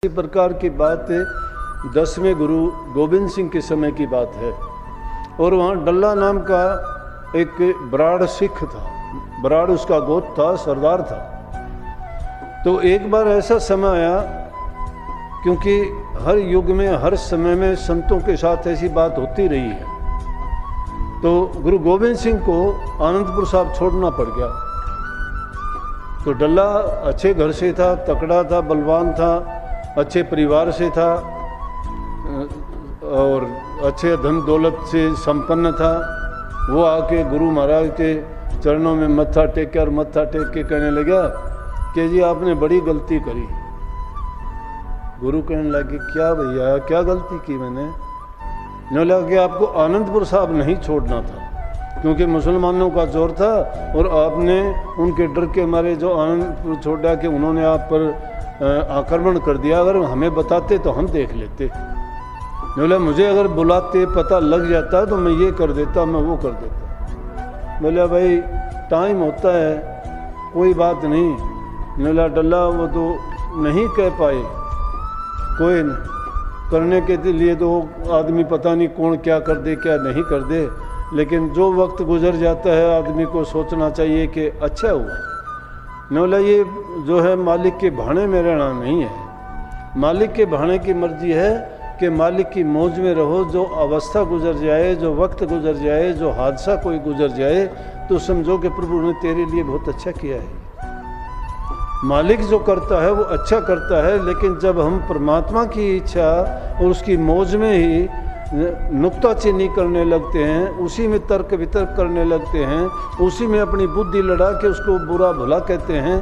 इसी प्रकार की बात 10वें गुरु गोविंद सिंह के समय की बात है। और वहाँ डल्ला नाम का एक बराड़ सिख था, बराड़ उसका गोत्र था, सरदार था। तो एक बार ऐसा समय आया, क्योंकि हर युग में हर समय में संतों के साथ ऐसी बात होती रही है, तो गुरु गोविंद सिंह को आनंदपुर साहब छोड़ना पड़ गया। तो डल्ला अच्छे घर से था, तकड़ा था, बलवान था, अच्छे परिवार से था और अच्छे धन दौलत से संपन्न था। वो आके गुरु महाराज के चरणों में मत्था टेक कर मत्था टेक के कहने लगा कि जी आपने बड़ी गलती करी। गुरु कहने लगे क्या भैया, क्या गलती की मैंने? नहीं लगा कि आपको आनंदपुर साहब नहीं छोड़ना था, क्योंकि मुसलमानों का जोर था और आपने उनके डर के मारे जो आनंदपुर छोड़ा कि उन्होंने आप पर आक्रमण कर दिया। अगर हमें बताते तो हम देख लेते। बोला मुझे अगर बुलाते पता लग जाता तो मैं ये कर देता, मैं वो कर देता। बोला भाई टाइम होता है, कोई बात नहीं। बोला डल्ला वो तो नहीं कह पाए, कोई नहीं करने के लिए तो आदमी पता नहीं कौन क्या कर दे क्या नहीं कर दे, लेकिन जो वक्त गुजर जाता है आदमी को सोचना चाहिए कि अच्छा हुआ। बोला ये जो है मालिक के भाने में रहना नहीं है, मालिक के भाने की मर्जी है कि मालिक की मौज में रहो। जो अवस्था गुजर जाए, जो वक्त गुजर जाए, जो हादसा कोई गुजर जाए, तो समझो कि प्रभु ने तेरे लिए बहुत अच्छा किया है। मालिक जो करता है वो अच्छा करता है, लेकिन जब हम परमात्मा की इच्छा और उसकी मौज में ही नुक्ताचीनी करने लगते हैं, उसी में तर्क वितर्क करने लगते हैं, उसी में अपनी बुद्धि लड़ा के उसको बुरा भला कहते हैं,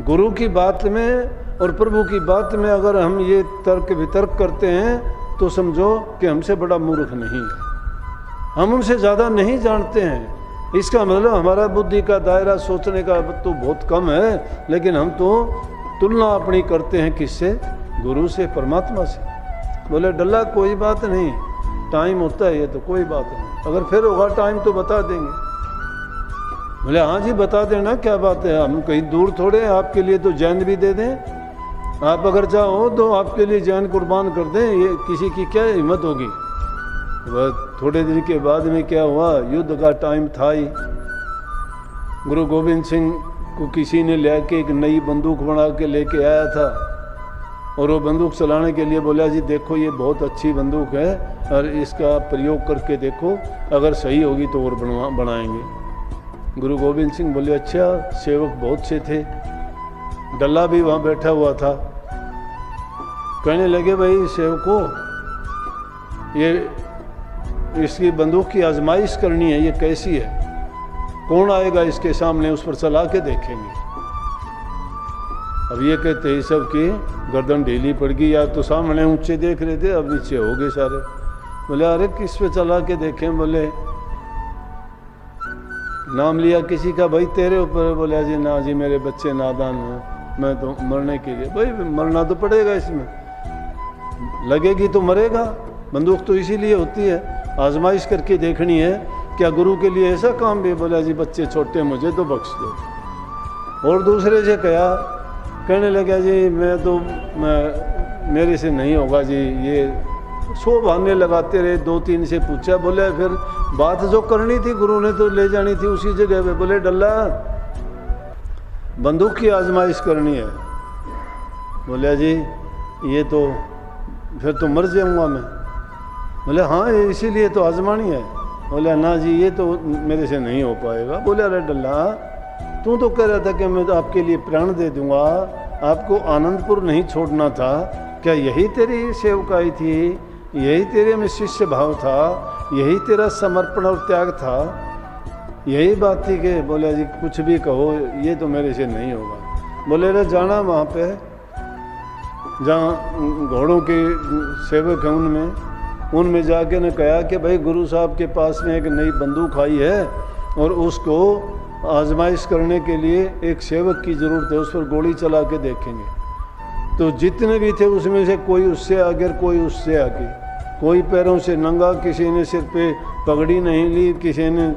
गुरु की बात में और प्रभु की बात में अगर हम ये तर्क वितर्क करते हैं तो समझो कि हमसे बड़ा मूर्ख नहीं है, हम उनसे ज़्यादा नहीं जानते हैं। इसका मतलब हमारा बुद्धि का दायरा सोचने का तो बहुत कम है, लेकिन हम तो तुलना अपनी करते हैं किससे? गुरु से, परमात्मा से। बोले डल्ला कोई बात नहीं, टाइम होता है ये तो कोई बात नहीं, अगर फिर होगा टाइम तो बता देंगे। बोले हाँ जी बता देना, क्या बात है, हम कहीं दूर थोड़े हैं, आपके लिए तो जान भी दे दें, आप अगर चाहो तो आपके लिए जान कुर्बान कर दें, ये किसी की क्या हिम्मत होगी। बस थोड़े दिन के बाद में क्या हुआ, युद्ध का टाइम था ही। गुरु गोविंद सिंह को किसी ने लेके एक नई बंदूक बना के लेके आया था, और वो बंदूक चलाने के लिए बोला जी देखो ये बहुत अच्छी बंदूक है और इसका प्रयोग करके देखो, अगर सही होगी तो और बनाएंगे। गुरु गोविंद सिंह बोले अच्छा, सेवक बहुत से थे। डल्ला भी वहाँ बैठा हुआ था। कहने लगे भाई सेवकों, ये इसकी बंदूक की आजमाइश करनी है, ये कैसी है, कौन आएगा इसके सामने, उस पर चला के देखेंगे। अब ये कहते ही सब की गर्दन ढीली पड़ गई, यार तो सामने ऊंचे देख रहे थे, अब नीचे हो गए सारे। बोले अरे किस पे चला के देखें? बोले नाम लिया किसी का, भाई तेरे ऊपर। बोला जी ना जी मेरे बच्चे नादान हैं, मैं तो मरने के लिए। भाई मरना तो पड़ेगा, इसमें लगेगी तो मरेगा, बंदूक तो इसीलिए होती है, आजमाइश करके देखनी है। क्या गुरु के लिए ऐसा काम भी? बोला जी बच्चे छोटे, मुझे तो बख्श दो। और दूसरे से कहा, कहने लगा जी मैं मेरे से नहीं होगा जी, ये 100 बहाने लगाते रहे, 2-3 से पूछा। बोले फिर बात जो करनी थी गुरु ने तो ले जानी थी उसी जगह पे। बोले डल्ला बंदूक की आजमाइश करनी है। बोले जी ये तो फिर तो मर जाऊंगा मैं। बोले हाँ इसीलिए तो आजमानी है। बोले ना जी ये तो मेरे से नहीं हो पाएगा। बोले अरे डल्ला तू तो कह रहा था कि मैं तो आपके लिए प्राण दे दूंगा, आपको आनंदपुर नहीं छोड़ना था, क्या यही तेरी सेवकाई थी, यही तेरे में शिष्य भाव था, यही तेरा समर्पण और त्याग था, यही बात थी कि? बोले जी कुछ भी कहो, ये तो मेरे से नहीं होगा। बोले रे जाना वहाँ पे जहाँ घोड़ों के सेवक हैं उनमें जाके ने कहा कि भाई गुरु साहब के पास में एक नई बंदूक आई है और उसको आजमाइश करने के लिए एक सेवक की ज़रूरत है, उस पर गोली चला के देखेंगे। तो जितने भी थे उसमें से कोई उससे आगे कोई उससे आगे, कोई पैरों से नंगा, किसी ने सिर पे पगड़ी नहीं ली, किसी ने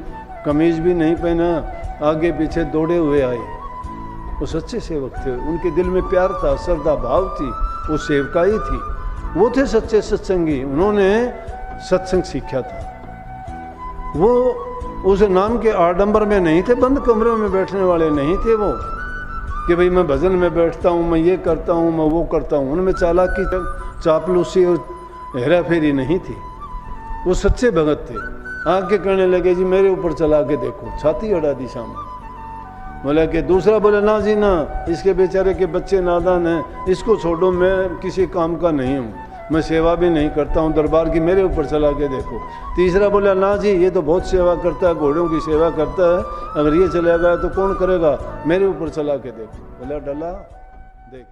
कमीज भी नहीं पहना, आगे पीछे दौड़े हुए आए। वो सच्चे सेवक थे, उनके दिल में प्यार था, श्रद्धा भाव थी, वो सेवकाई थी, वो थे सच्चे सत्संगी, उन्होंने सत्संग सीखा था। वो उस नाम के आडंबर में नहीं थे, बंद कमरों में बैठने वाले नहीं थे वो, कि भाई मैं भजन में बैठता हूँ, मैं ये करता हूँ, मैं वो करता हूँ। उनमें चालाकी, चापलूसी और हेरा फेरी नहीं थी। वो सच्चे भगत थे। आके कहने लगे जी मेरे ऊपर चला के देखो, छाती अड़ा दी सामने। बोला कि दूसरा बोला ना जी ना, इसके बेचारे के बच्चे नादान हैं, इसको छोड़ो, मैं किसी काम का नहीं हूँ, मैं सेवा भी नहीं करता हूँ दरबार की, मेरे ऊपर चला के देखो। तीसरा बोला ना जी ये तो बहुत सेवा करता है, घोड़ों की सेवा करता है, अगर ये चला गया तो कौन करेगा, मेरे ऊपर चला के देखो। बोला डला देख।